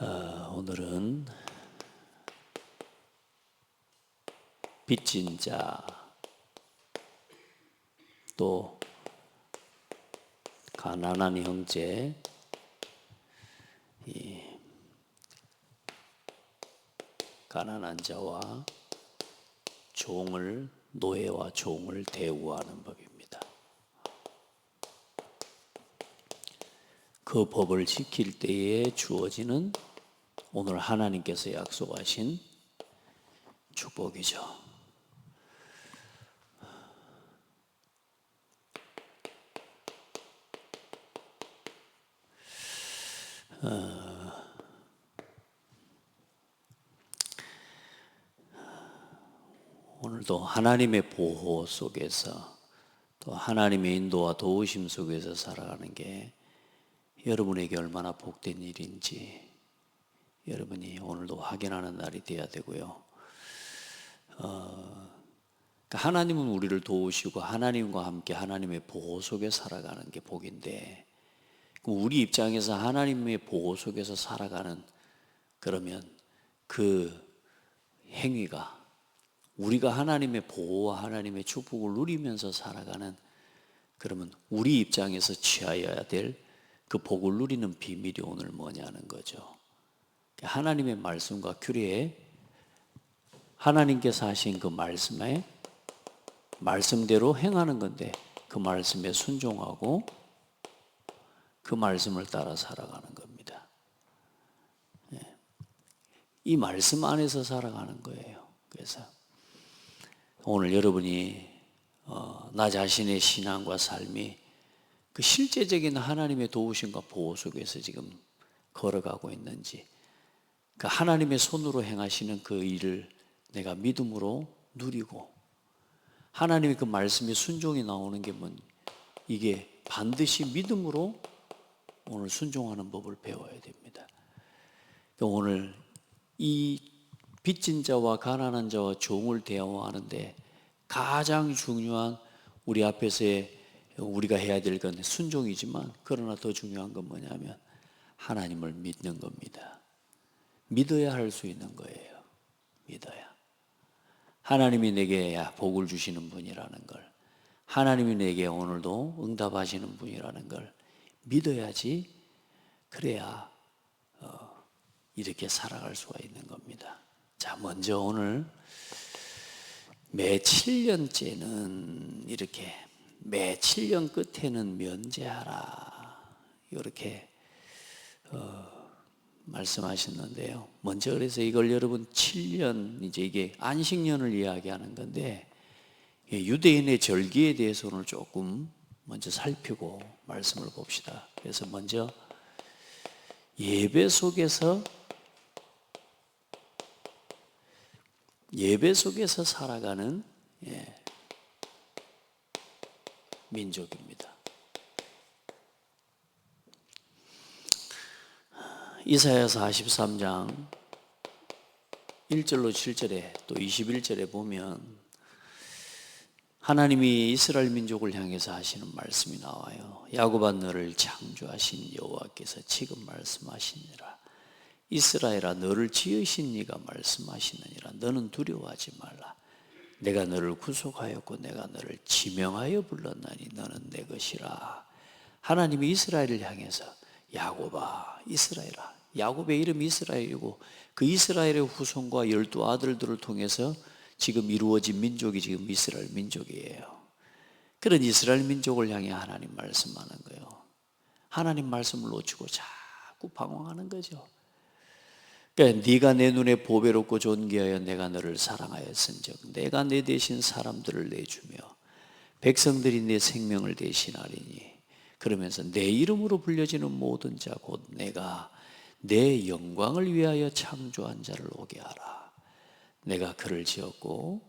오늘은 빚진 자, 또 가난한 형제, 이 가난한 자와 노예와 종을 대우하는 법입니다. 그 법을 지킬 때에 주어지는 오늘 하나님께서 약속하신 축복이죠. 오늘도 하나님의 보호 속에서 또 하나님의 인도와 도우심 속에서 살아가는 게 여러분에게 얼마나 복된 일인지 여러분이 오늘도 확인하는 날이 되어야 되고요. 하나님은 우리를 도우시고 하나님과 함께 하나님의 보호 속에 살아가는 게 복인데, 우리 입장에서 하나님의 보호 속에서 살아가는, 그러면 그 행위가 우리가 하나님의 보호와 하나님의 축복을 누리면서 살아가는, 그러면 우리 입장에서 취하여야 될 그 복을 누리는 비밀이 오늘 뭐냐는 거죠. 하나님의 말씀과 규례에 하나님께서 하신 그 말씀에 말씀대로 행하는 건데, 그 말씀에 순종하고 그 말씀을 따라 살아가는 겁니다. 이 말씀 안에서 살아가는 거예요. 그래서 오늘 여러분이 나 자신의 신앙과 삶이 그 실제적인 하나님의 도우심과 보호 속에서 지금 걸어가고 있는지, 그 하나님의 손으로 행하시는 그 일을 내가 믿음으로 누리고, 하나님의 그 말씀에 순종이 나오는 게 이게 반드시 믿음으로 오늘 순종하는 법을 배워야 됩니다. 오늘 이 빚진 자와 가난한 자와 종을 대우하는데 가장 중요한, 우리 앞에서의 우리가 해야 될 건 순종이지만, 그러나 더 중요한 건 뭐냐면 하나님을 믿는 겁니다. 믿어야 할 수 있는 거예요. 믿어야. 하나님이 내게 복을 주시는 분이라는 걸, 하나님이 내게 오늘도 응답하시는 분이라는 걸 믿어야지, 그래야 이렇게 살아갈 수가 있는 겁니다. 자, 먼저 오늘 매 7년째는 이렇게, 매 7년 끝에는 면제하라, 이렇게 말씀하셨는데요. 먼저 그래서 이걸 여러분 7년, 이제 이게 안식년을 이야기하는 건데, 유대인의 절기에 대해서 오늘 조금 먼저 살피고 말씀을 봅시다. 그래서 먼저 예배 속에서 살아가는 민족입니다. 이사야 43장 1절로 7절에 또 21절에 보면 하나님이 이스라엘 민족을 향해서 하시는 말씀이 나와요. 야곱아, 너를 창조하신 여호와께서 지금 말씀하시니라. 이스라엘아, 너를 지으신 이가 말씀하시느니라. 너는 두려워하지 말라. 내가 너를 구속하였고 내가 너를 지명하여 불렀나니 너는 내 것이라. 하나님이 이스라엘을 향해서 야곱아, 이스라엘아, 야곱의 이름이 이스라엘이고 그 이스라엘의 후손과 12아들들을 통해서 지금 이루어진 민족이 지금 이스라엘 민족이에요. 그런 이스라엘 민족을 향해 하나님 말씀하는 거예요. 하나님 말씀을 놓치고 자꾸 방황하는 거죠. 그러니까 네가 내 눈에 보배롭고 존귀하여 내가 너를 사랑하였은즉 내가 내 대신 사람들을 내주며 백성들이 내 생명을 대신하리니, 그러면서 내 이름으로 불려지는 모든 자 곧 내가 내 영광을 위하여 창조한 자를 오게 하라. 내가 그를 지었고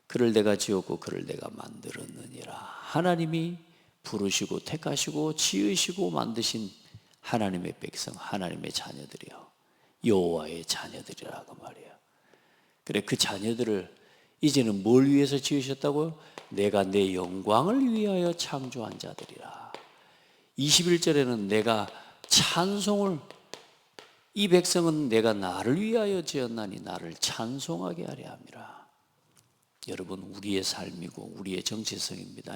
그를 내가 지었고 그를 내가 만들었느니라. 하나님이 부르시고 택하시고 지으시고 만드신 하나님의 백성, 하나님의 자녀들이요, 여호와의 자녀들이라고 말이에요. 그래, 그 자녀들을 이제는 뭘 위해서 지으셨다고요? 내가 내 영광을 위하여 창조한 자들이라. 21절에는 내가 찬송을 이 백성은 내가 나를 위하여 지었나니 나를 찬송하게 하려 함이라. 여러분, 우리의 삶이고 우리의 정체성입니다.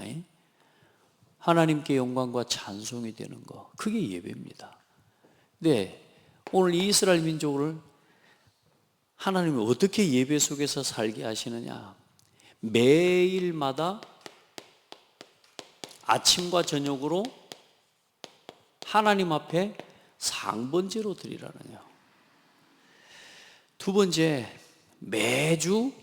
하나님께 영광과 찬송이 되는 거, 그게 예배입니다. 네, 오늘 이 이스라엘 민족을 하나님이 어떻게 예배 속에서 살게 하시느냐? 매일마다 아침과 저녁으로 하나님 앞에 상번제로 드리라느냐. 두 번째, 매주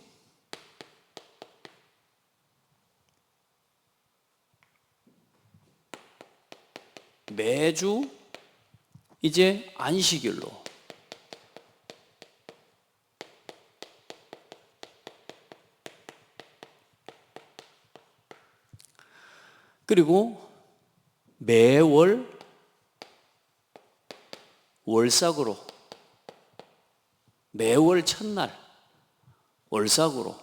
이제 안식일로, 그리고 매월 월삭으로, 매월 첫날 월삭으로.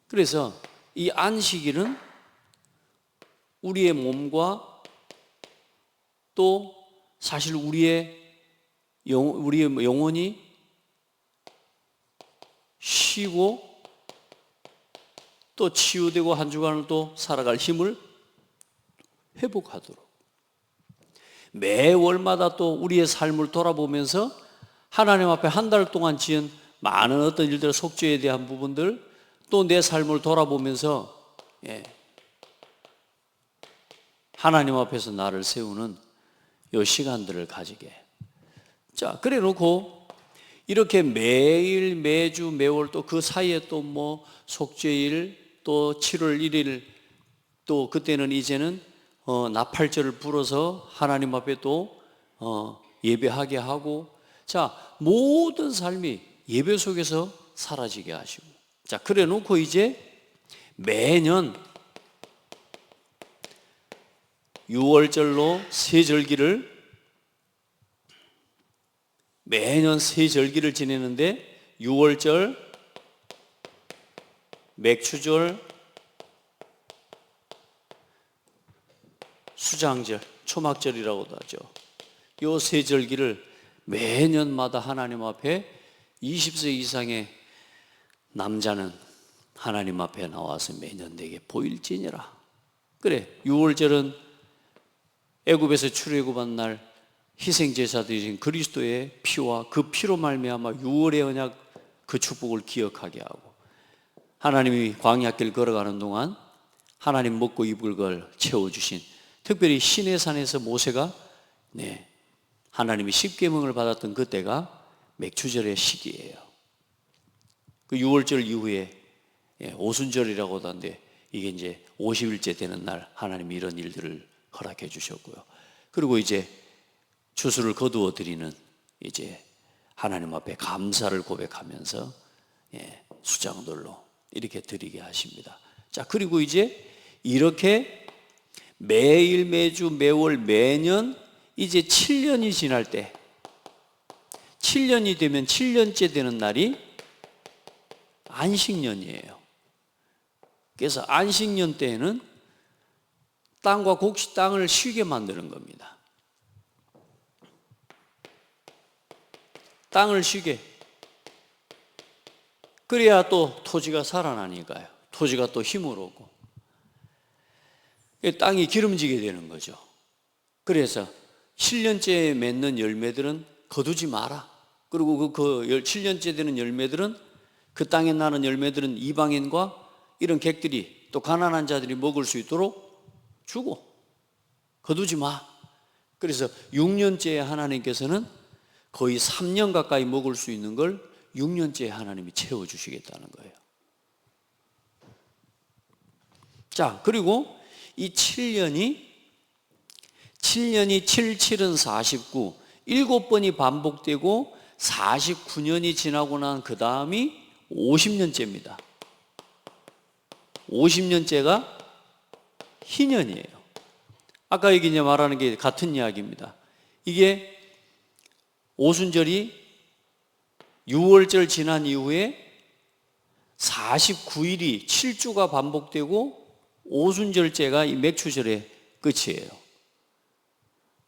그래서 이 안식일은 우리의 몸과 또 사실 우리의 영혼이 쉬고 또 치유되고 한 주간을 또 살아갈 힘을 회복하도록, 매월마다 또 우리의 삶을 돌아보면서 하나님 앞에 한 달 동안 지은 많은 어떤 일들, 속죄에 대한 부분들, 또 내 삶을 돌아보면서 하나님 앞에서 나를 세우는 이 시간들을 가지게. 자, 그래 놓고 이렇게 매일, 매주, 매월, 또 그 사이에 또 뭐 속죄일, 또 7월 1일, 또 그때는 이제는 나팔절을 불어서 하나님 앞에 또 예배하게 하고, 자, 모든 삶이 예배 속에서 사라지게 하시고. 자, 그래 놓고 이제 매년 6월절로 매년 세 절기를 지내는데, 6월절, 맥추절, 수장절, 초막절이라고도 하죠. 이 세 절기를 매년마다 하나님 앞에 20세 이상의 남자는 하나님 앞에 나와서 매년 내게 보일지니라. 그래, 6월절은 애굽에서 출애굽한 날 희생제사드리신 그리스도의 피와 그 피로 말미암아 6월의 언약, 그 축복을 기억하게 하고, 하나님이 광야길 걸어가는 동안 하나님 먹고 입을 걸 채워주신, 특별히 시내산에서 모세가 하나님이 십계명을 받았던 그때가 맥추절의 시기예요. 그 6월절 이후에 오순절이라고도 하는데, 이게 이제 50일째 되는 날 하나님이 이런 일들을 허락해 주셨고요. 그리고 이제 추수를 거두어 드리는, 이제 하나님 앞에 감사를 고백하면서 수장들로 이렇게 드리게 하십니다. 자, 그리고 이제 이렇게 매일, 매주, 매월, 매년 이제 7년이 지날 때, 7년이 되면 7년째 되는 날이 안식년이에요. 그래서 안식년 때에는 땅과 땅을 쉬게 만드는 겁니다. 땅을 쉬게. 그래야 또 토지가 살아나니까요. 토지가 또 힘을 얻고 땅이 기름지게 되는 거죠. 그래서 7년째 맺는 열매들은 거두지 마라. 그리고 그 7년째 되는 열매들은, 그 땅에 나는 열매들은 이방인과 이런 객들이, 또 가난한 자들이 먹을 수 있도록 주고, 거두지 마. 그래서 6년째에 하나님께서는 거의 3년 가까이 먹을 수 있는 걸 6년째에 하나님이 채워주시겠다는 거예요. 자, 그리고 이 7년이 7은 49, 7번이 반복되고 49년이 지나고 난 그 다음이 50년째입니다. 50년째가 희년이에요. 아까 이제 말하는 게 같은 이야기입니다. 이게 오순절이 6월절 지난 이후에 49일이 7주가 반복되고 오순절째가 이 맥추절의 끝이에요.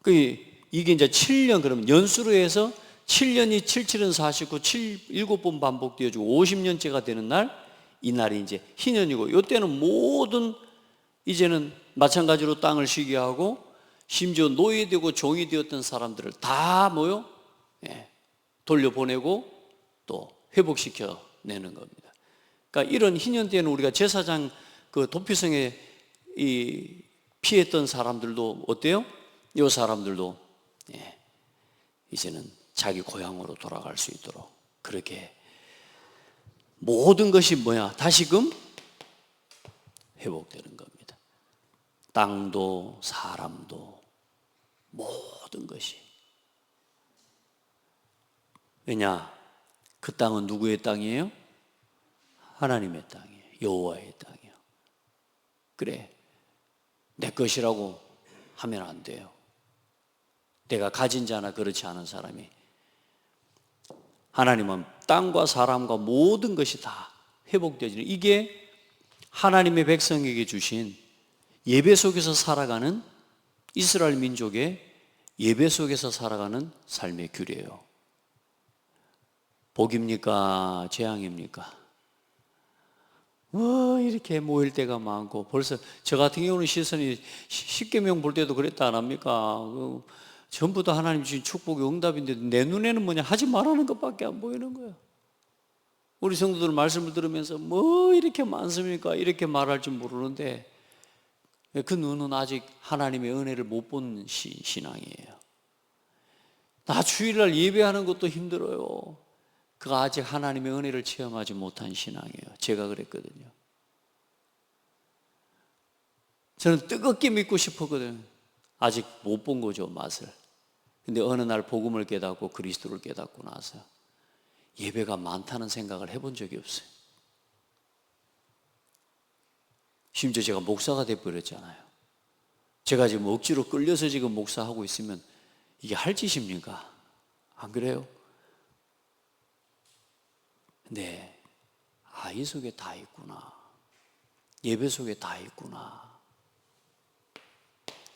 그 이게 이제 7년, 그러면 연수로 해서 7년이 77은 49, 7번 반복되어지고 50년째가 되는 날, 이 날이 이제 희년이고, 이때는 모든 이제는 마찬가지로 땅을 쉬게 하고, 심지어 노예되고 종이 되었던 사람들을 다 돌려보내고 또 회복시켜 내는 겁니다. 그러니까 이런 희년 때는 우리가 제사장 그 도피성에 피했던 사람들도 어때요? 이 사람들도 이제는 자기 고향으로 돌아갈 수 있도록 그렇게 모든 것이 다시금 회복되는 겁니다. 땅도 사람도 모든 것이. 왜냐? 그 땅은 누구의 땅이에요? 하나님의 땅이에요. 여호와의 땅이에요. 그래, 내 것이라고 하면 안 돼요. 내가 가진 자나 그렇지 않은 사람이, 하나님은 땅과 사람과 모든 것이 다 회복되어지는, 이게 하나님의 백성에게 주신 예배 속에서 살아가는, 이스라엘 민족의 예배 속에서 살아가는 삶의 규례예요. 복입니까? 재앙입니까? 이렇게 모일 때가 많고, 벌써 저 같은 경우는 시선이 십계명 볼 때도 그랬다 안 합니까? 전부 다 하나님 주신 축복의 응답인데 내 눈에는 하지 말라는 것밖에 안 보이는 거예요. 우리 성도들 말씀을 들으면서 이렇게 많습니까? 이렇게 말할 줄 모르는데, 그 눈은 아직 하나님의 은혜를 못 본 신앙이에요. 나 주일날 예배하는 것도 힘들어요. 그거 아직 하나님의 은혜를 체험하지 못한 신앙이에요. 제가 그랬거든요. 저는 뜨겁게 믿고 싶었거든요. 아직 못 본 거죠, 맛을. 근데 어느 날 복음을 깨닫고 그리스도를 깨닫고 나서 예배가 많다는 생각을 해본 적이 없어요. 심지어 제가 목사가 돼버렸잖아요. 제가 지금 억지로 끌려서 지금 목사하고 있으면 이게 할 짓입니까? 안 그래요? 네, 이 속에 다 있구나. 예배 속에 다 있구나.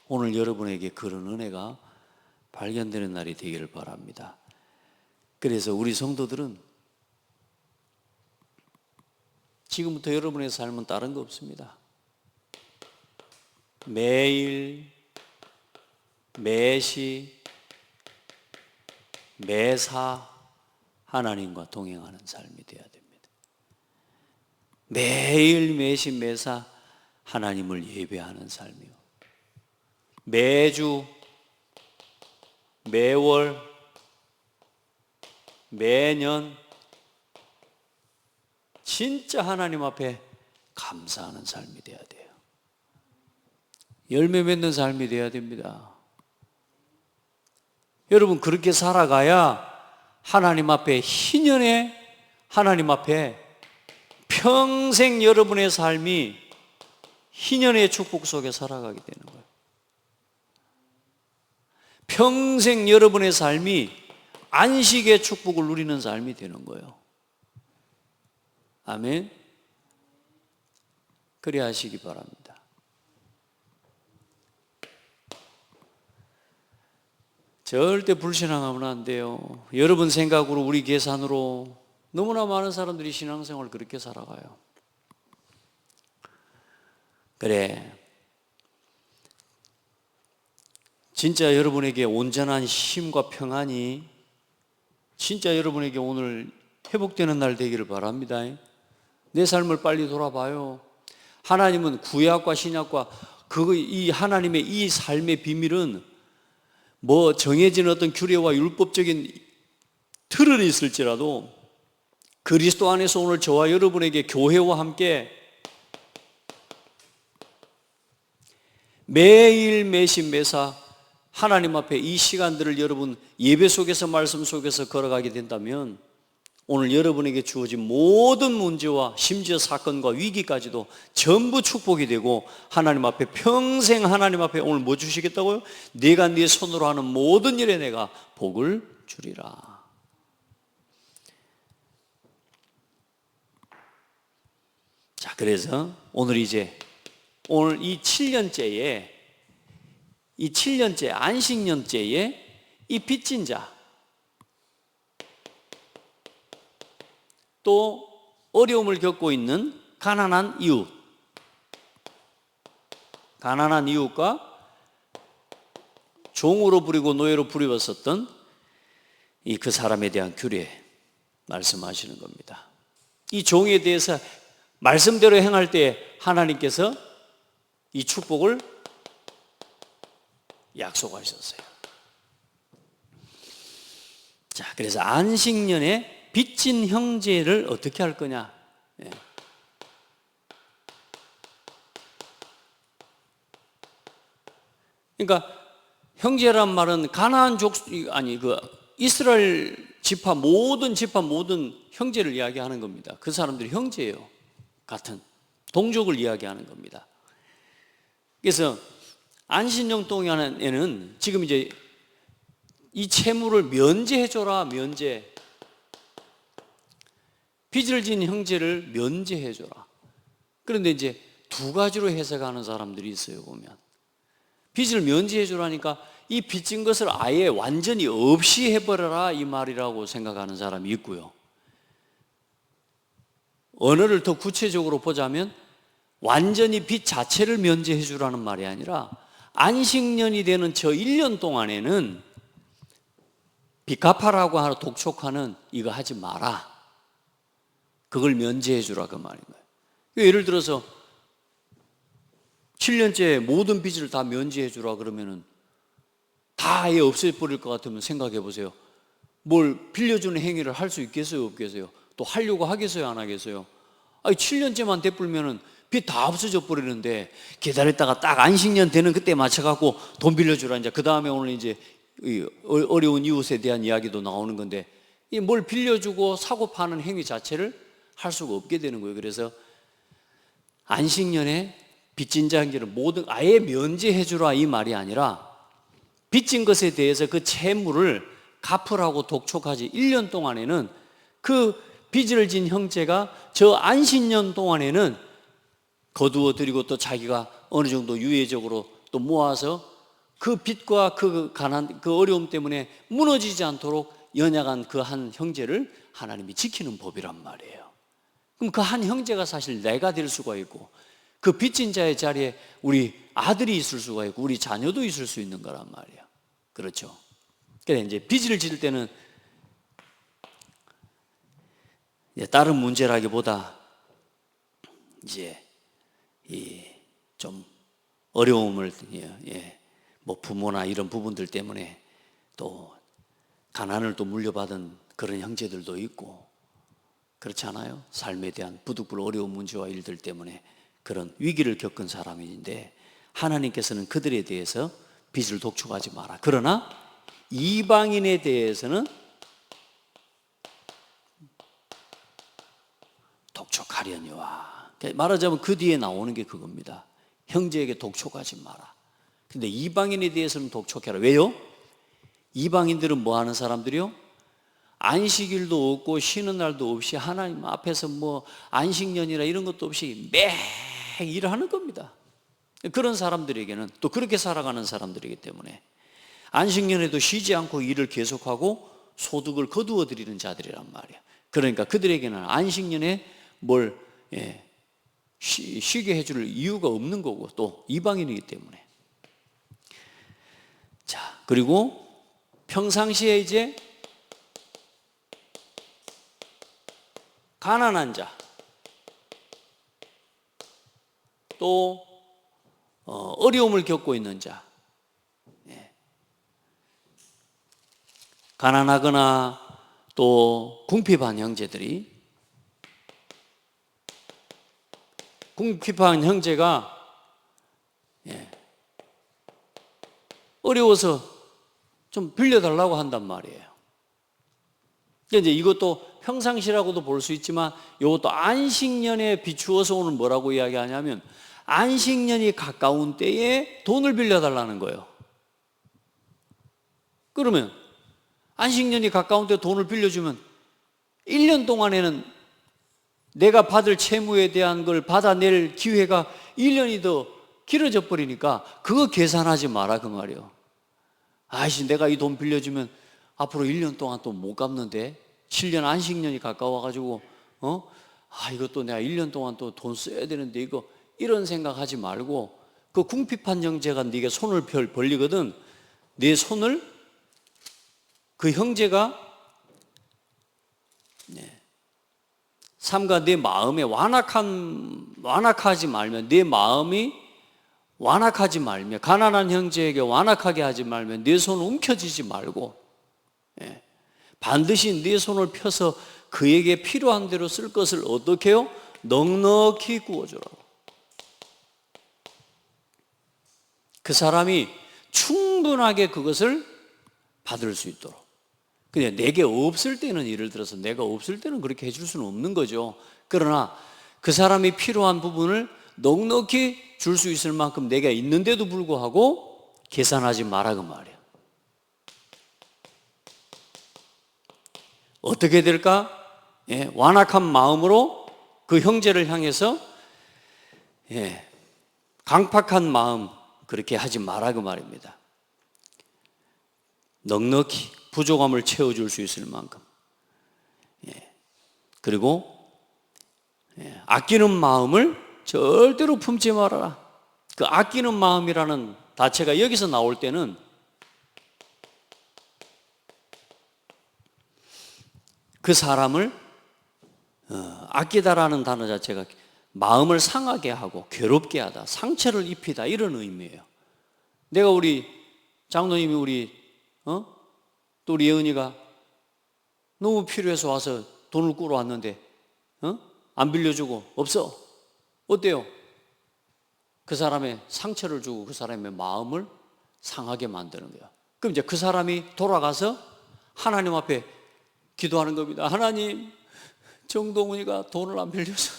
오늘 여러분에게 그런 은혜가 발견되는 날이 되기를 바랍니다. 그래서 우리 성도들은 지금부터 여러분의 삶은 다른 거 없습니다. 매일, 매시, 매사 하나님과 동행하는 삶이 되어야 됩니다. 매일, 매시, 매사 하나님을 예배하는 삶이요. 매주, 매월, 매년 진짜 하나님 앞에 감사하는 삶이 되어야 돼요. 열매 맺는 삶이 되어야 됩니다. 여러분, 그렇게 살아가야 하나님 앞에 희년에, 하나님 앞에 평생 여러분의 삶이 희년의 축복 속에 살아가게 되는 거예요. 평생 여러분의 삶이 안식의 축복을 누리는 삶이 되는 거예요. 아멘. 그리 하시기 바랍니다. 절대 불신앙하면 안 돼요. 여러분 생각으로, 우리 계산으로 너무나 많은 사람들이 신앙생활을 그렇게 살아가요. 그래, 진짜 여러분에게 온전한 힘과 평안이 진짜 여러분에게 오늘 회복되는 날 되기를 바랍니다. 내 삶을 빨리 돌아봐요. 하나님은 구약과 신약과 이 하나님의 이 삶의 비밀은 정해진 어떤 규례와 율법적인 틀은 있을지라도 그리스도 안에서 오늘 저와 여러분에게 교회와 함께 매일 매시 매사 하나님 앞에 이 시간들을 여러분 예배 속에서, 말씀 속에서 걸어가게 된다면 오늘 여러분에게 주어진 모든 문제와 심지어 사건과 위기까지도 전부 축복이 되고, 하나님 앞에 평생 하나님 앞에 오늘 뭐 주시겠다고요? 네가 네 손으로 하는 모든 일에 내가 복을 주리라. 자, 그래서 오늘 이 7년째에 이 7년째 안식년째에 이 빚진 자, 또 어려움을 겪고 있는 가난한 이웃, 가난한 이웃과 종으로 부리고 노예로 부리웠었던 그 사람에 대한 규례 말씀하시는 겁니다. 이 종에 대해서 말씀대로 행할 때 하나님께서 이 축복을 약속하셨어요. 자, 그래서 안식년에 빚진 형제를 어떻게 할 거냐? 예. 그러니까 형제란 말은 가나안 이스라엘 지파 모든 형제를 이야기하는 겁니다. 그 사람들이 형제예요. 같은 동족을 이야기하는 겁니다. 그래서 안식년 동안에는 지금 이제 이 채무를 면제해줘라, 면제. 빚을 진 형제를 면제해줘라. 그런데 이제 두 가지로 해석하는 사람들이 있어요, 보면. 빚을 면제해주라니까 이 빚진 것을 아예 완전히 없이 해버려라 이 말이라고 생각하는 사람이 있고요. 언어를 더 구체적으로 보자면 완전히 빚 자체를 면제해주라는 말이 아니라 안식년이 되는 저 1년 동안에는 빚 갚아라고 하는 독촉하는 이거 하지 마라. 그걸 면제해주라 그 말인 거예요. 예를 들어서 7년째 모든 빚을 다 면제해주라 그러면은 다 아예 없애버릴 것 같으면 생각해 보세요. 뭘 빌려주는 행위를 할 수 있겠어요, 없겠어요? 또 하려고 하겠어요, 안 하겠어요? 아니 7년째만 되풀면은 빚 다 없어져 버리는데 기다렸다가 딱 안식년 되는 그때 맞춰갖고 돈 빌려주라. 이제 그 다음에 오늘 이제 어려운 이웃에 대한 이야기도 나오는 건데 이 뭘 빌려주고 사고 파는 행위 자체를 할 수가 없게 되는 거예요. 그래서 안식년에 빚진 자에게는 모든 아예 면제해주라 이 말이 아니라 빚진 것에 대해서 그 채무를 갚으라고 독촉하지 1년 동안에는 그 빚을 진 형제가 저 안식년 동안에는 거두어 드리고 또 자기가 어느 정도 유예적으로 또 모아서 그 빚과 그 가난, 그 어려움 때문에 무너지지 않도록 연약한 그 한 형제를 하나님이 지키는 법이란 말이에요. 그럼 그 한 형제가 사실 내가 될 수가 있고 그 빚진 자의 자리에 우리 아들이 있을 수가 있고 우리 자녀도 있을 수 있는 거란 말이에요. 그렇죠. 그래 이제 빚을 질 때는 이제 다른 문제라기보다 이제 이 좀 어려움을 뭐 부모나 이런 부분들 때문에 또 가난을 또 물려받은 그런 형제들도 있고 그렇지 않아요? 삶에 대한 부득불 어려운 문제와 일들 때문에 그런 위기를 겪은 사람인데 하나님께서는 그들에 대해서 빚을 독촉하지 마라. 그러나 이방인에 대해서는 독촉하려니와. 말하자면 그 뒤에 나오는 게 그겁니다. 형제에게 독촉하지 마라. 근데 이방인에 대해서는 독촉해라. 왜요? 이방인들은 뭐 하는 사람들이요? 안식일도 없고 쉬는 날도 없이 하나님 앞에서 뭐 안식년이나 이런 것도 없이 매 일을 하는 겁니다. 그런 사람들에게는 또 그렇게 살아가는 사람들이기 때문에 안식년에도 쉬지 않고 일을 계속하고 소득을 거두어 드리는 자들이란 말이에요. 그러니까 그들에게는 안식년에 뭘 쉬게 해줄 이유가 없는 거고 또 이방인이기 때문에. 자, 그리고 평상시에 이제 가난한 자, 또 어려움을 겪고 있는 자, 가난하거나 또 궁핍한 형제들이 궁핍한 형제가 어려워서 좀 빌려달라고 한단 말이에요. 이제 이것도 평상시라고도 볼 수 있지만 이것도 안식년에 비추어서 오늘 뭐라고 이야기하냐면 안식년이 가까운 때에 돈을 빌려달라는 거예요. 그러면 안식년이 가까운 때 돈을 빌려주면 1년 동안에는 내가 받을 채무에 대한 걸 받아낼 기회가 1년이 더 길어져 버리니까 그거 계산하지 마라 그 말이에요. 아이씨, 내가 이 돈 빌려주면 앞으로 1년 동안 또 못 갚는데 7년 안식년이 가까워가지고 이것도 내가 1년 동안 또 돈 써야 되는데 이거, 이런 생각하지 말고, 그 궁핍한 형제가 네게 손을 벌리거든 네 손을 그 형제가 삼가 내 마음에 완악하지 말면, 내 마음이 완악하지 말며, 가난한 형제에게 완악하게 하지 말면 내 손을 움켜쥐지 말고, 반드시 네 손을 펴서 그에게 필요한 대로 쓸 것을 어떻게 해요? 넉넉히 구워주라고. 그 사람이 충분하게 그것을 받을 수 있도록. 그냥 내게 없을 때는, 예를 들어서 내가 없을 때는 그렇게 해줄 수는 없는 거죠. 그러나 그 사람이 필요한 부분을 넉넉히 줄 수 있을 만큼 내가 있는데도 불구하고 계산하지 마라 그 말이야. 어떻게 될까? 완악한 마음으로 그 형제를 향해서 강팍한 마음, 그렇게 하지 마라 그 말입니다. 넉넉히 부족함을 채워줄 수 있을 만큼. 그리고 아끼는 마음을 절대로 품지 말아라. 그 아끼는 마음이라는 자체가 여기서 나올 때는 그 사람을 아끼다라는 단어 자체가 마음을 상하게 하고 괴롭게 하다, 상처를 입히다, 이런 의미예요. 내가 우리 장로님이 또 우리 예은이가 너무 필요해서 와서 돈을 꾸러 왔는데 안 빌려주고 없어. 어때요? 그 사람의 상처를 주고 그 사람의 마음을 상하게 만드는 거야. 그럼 이제 그 사람이 돌아가서 하나님 앞에 기도하는 겁니다. 하나님, 정동훈이가 돈을 안 빌려줘.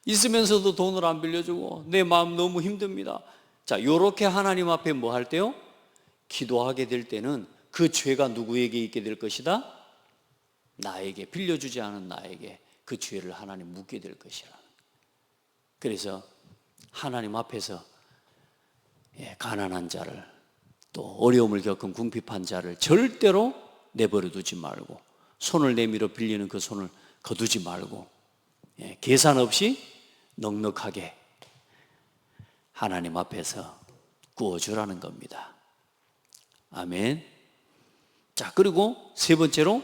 있으면서도 돈을 안 빌려주고 내 마음 너무 힘듭니다. 자, 요렇게 하나님 앞에 뭐 할 때요? 기도하게 될 때는 그 죄가 누구에게 있게 될 것이다? 나에게, 빌려주지 않은 나에게 그 죄를 하나님 묻게 될 것이라. 그래서 하나님 앞에서 가난한 자를, 또 어려움을 겪은 궁핍한 자를 절대로 내버려 두지 말고, 손을 내밀어 빌리는 그 손을 거두지 말고, 계산 없이 넉넉하게 하나님 앞에서 구워주라는 겁니다. 아멘. 자, 그리고 세 번째로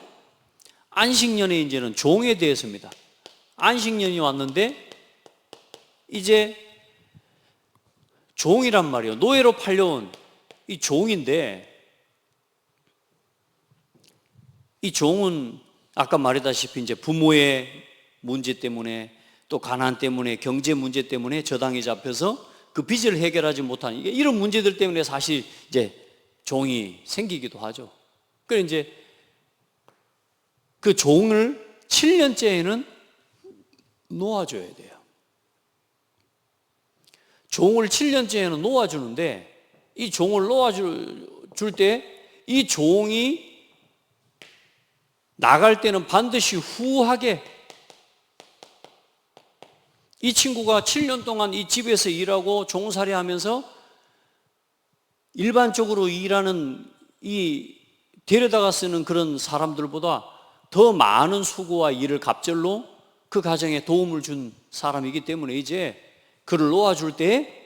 안식년에 이제는 종에 대해서입니다. 안식년이 왔는데 이제 종이란 말이에요. 노예로 팔려온 이 종인데, 이 종은 아까 말했다시피 이제 부모의 문제 때문에, 또 가난 때문에, 경제 문제 때문에 저당이 잡혀서 그 빚을 해결하지 못하는, 이런 문제들 때문에 사실 이제 종이 생기기도 하죠. 그래서 이제 그 종을 7년째에는 놓아줘야 돼요. 종을 7년째에는 놓아주는데, 이 종을 놓아줄 때 이 종이 나갈 때는 반드시 후하게, 이 친구가 7년 동안 이 집에서 일하고 종살이 하면서 일반적으로 일하는 이 데려다가 쓰는 그런 사람들보다 더 많은 수고와 일을 갑절로 그 가정에 도움을 준 사람이기 때문에 이제 그를 놓아줄 때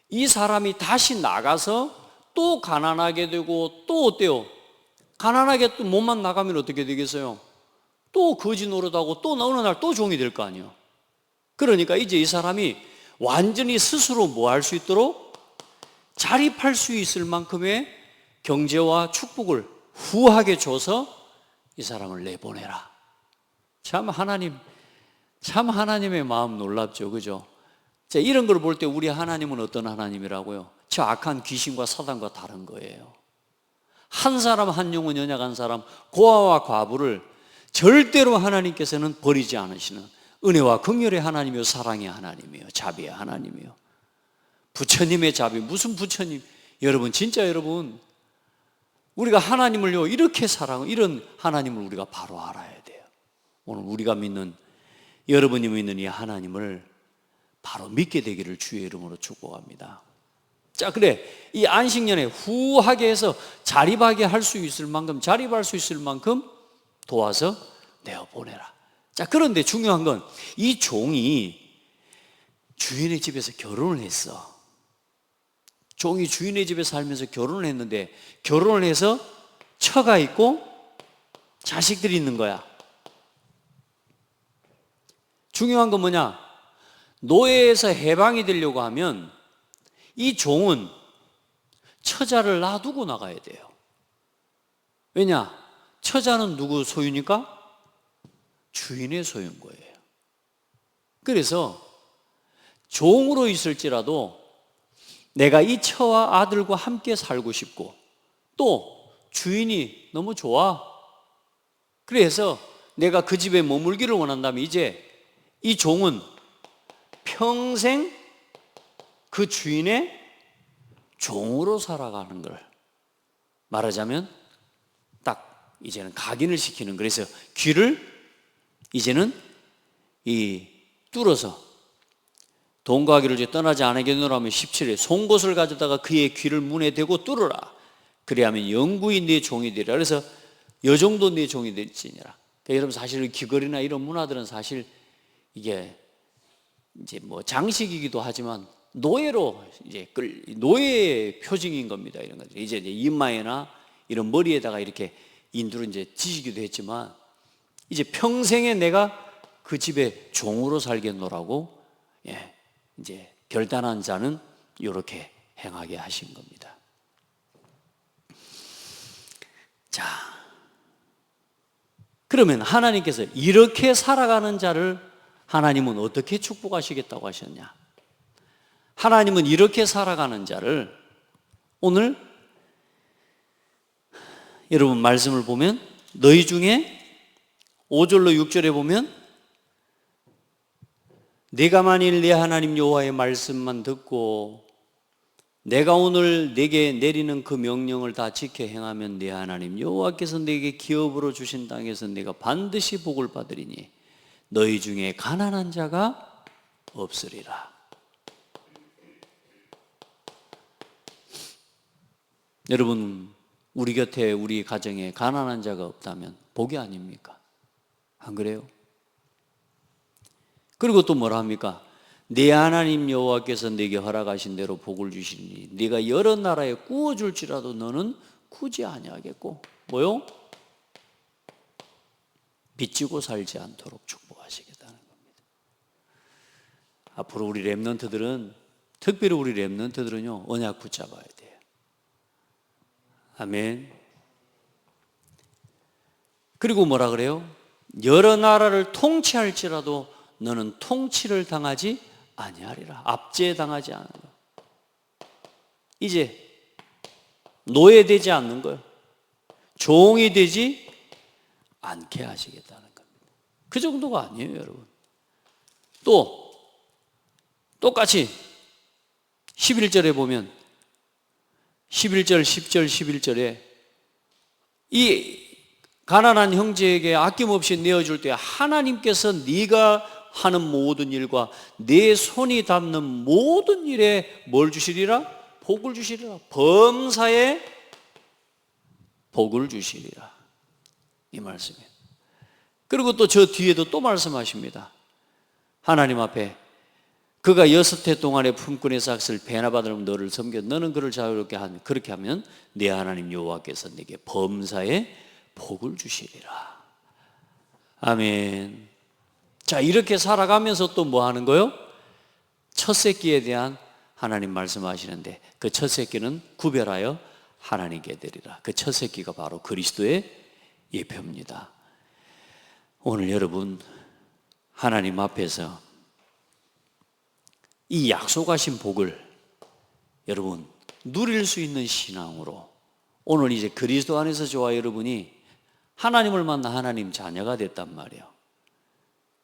이 사람이 다시 나가서 또 가난하게 되고, 또 어때요? 가난하게 또 몸만 나가면 어떻게 되겠어요? 또 거지 노릇하고 또 어느 날 또 종이 될 거 아니에요. 그러니까 이제 이 사람이 완전히 스스로 뭐 할 수 있도록 자립할 수 있을 만큼의 경제와 축복을 후하게 줘서 이 사람을 내보내라. 참 하나님의 마음 놀랍죠, 그죠? 자, 이런 걸 볼 때 우리 하나님은 어떤 하나님이라고요? 저 악한 귀신과 사단과 다른 거예요. 한 사람, 한 영혼 연약한 사람, 고아와 과부를 절대로 하나님께서는 버리지 않으시는 은혜와 긍휼의 하나님이요, 사랑의 하나님이요, 자비의 하나님이요. 부처님의 자비, 무슨 부처님? 여러분, 진짜 여러분, 우리가 하나님을요 이렇게 사랑하는 이런 하나님을 우리가 바로 알아야 돼요. 오늘 우리가 믿는, 여러분이 믿는 이 하나님을 바로 믿게 되기를 주의 이름으로 축복합니다. 자, 그래. 이 안식년에 후하게 해서 자립하게 할 수 있을 만큼, 자립할 수 있을 만큼 도와서 내어보내라. 자, 그런데 중요한 건 이 종이 주인의 집에서 결혼을 했어. 종이 주인의 집에 살면서 결혼을 했는데, 결혼을 해서 처가 있고 자식들이 있는 거야. 중요한 건 뭐냐? 노예에서 해방이 되려고 하면 이 종은 처자를 놔두고 나가야 돼요. 왜냐? 처자는 누구 소유니까? 주인의 소유인 거예요. 그래서 종으로 있을지라도 내가 이 처와 아들과 함께 살고 싶고, 또 주인이 너무 좋아. 그래서 내가 그 집에 머물기를 원한다면 이제 이 종은 평생 그 주인의 종으로 살아가는 걸 말하자면 딱 이제는 각인을 시키는, 그래서 귀를 이제는 뚫어서 돈과 귀를 이제 떠나지 않으겠노라 하면 17에 송곳을 가져다가 그의 귀를 문에 대고 뚫어라. 그래야면 영구히 네 종이 되리라. 그래서 여종도 네 종이 될지니라. 그러니까 여러분, 사실 귀걸이나 이런 문화들은 사실 이게 이제 뭐 장식이기도 하지만 노예로 이제 노예의 표징인 겁니다. 이런 것들 이제 이마에나 이런 머리에다가 이렇게 인두를 이제 지시기도 했지만, 이제 평생에 내가 그 집에 종으로 살겠노라고 이제 결단한 자는 이렇게 행하게 하신 겁니다. 자, 그러면 하나님께서 이렇게 살아가는 자를 하나님은 어떻게 축복하시겠다고 하셨냐? 하나님은 이렇게 살아가는 자를 오늘 여러분 말씀을 보면 너희 중에 5절로 6절에 보면 네가 만일 네 하나님 여호와의 말씀만 듣고 내가 오늘 네게 내리는 그 명령을 다 지켜 행하면 네 하나님 여호와께서 네게 기업으로 주신 땅에서 네가 반드시 복을 받으리니 너희 중에 가난한 자가 없으리라. 여러분, 우리 곁에 우리 가정에 가난한 자가 없다면 복이 아닙니까? 안 그래요? 그리고 또 뭐라 합니까? 네 하나님 여호와께서 네게 허락하신 대로 복을 주시니 네가 여러 나라에 구워줄지라도 너는 굳이 아니하겠고 뭐요? 빚지고 살지 않도록 축복하시겠다는 겁니다. 앞으로 우리 렘넌트들은, 특별히 우리 렘넌트들은요, 언약 붙잡아야 돼요. 아멘. 그리고 뭐라 그래요? 여러 나라를 통치할지라도 너는 통치를 당하지 아니하리라. 압제당하지 않는 거. 이제 노예되지 않는 거예요. 종이 되지 않게 하시겠다는 겁니다. 그 정도가 아니에요, 여러분. 또 똑같이 11절에 보면 11절, 10절, 11절에 이 가난한 형제에게 아낌없이 내어줄 때 하나님께서 네가 하는 모든 일과 내 손이 닿는 모든 일에 뭘 주시리라? 복을 주시리라. 범사에 복을 주시리라. 이 말씀이에요. 그리고 또 저 뒤에도 또 말씀하십니다. 하나님 앞에 그가 6해 동안의 품꾼의 삭슬 배나 받으면 너를 섬겨 너는 그를 자유롭게 하면 그렇게 하면 네 하나님 여호와께서 네게 범사에 복을 주시리라. 아멘. 자, 이렇게 살아가면서 또 뭐 하는 거요? 첫 새끼에 대한 하나님 말씀하시는데 그 첫 새끼는 구별하여 하나님께 드리라. 그 첫 새끼가 바로 그리스도의 예표입니다. 오늘 여러분 하나님 앞에서 이 약속하신 복을 여러분 누릴 수 있는 신앙으로 오늘 이제 그리스도 안에서 저와 여러분이 하나님을 만나 하나님 자녀가 됐단 말이에요.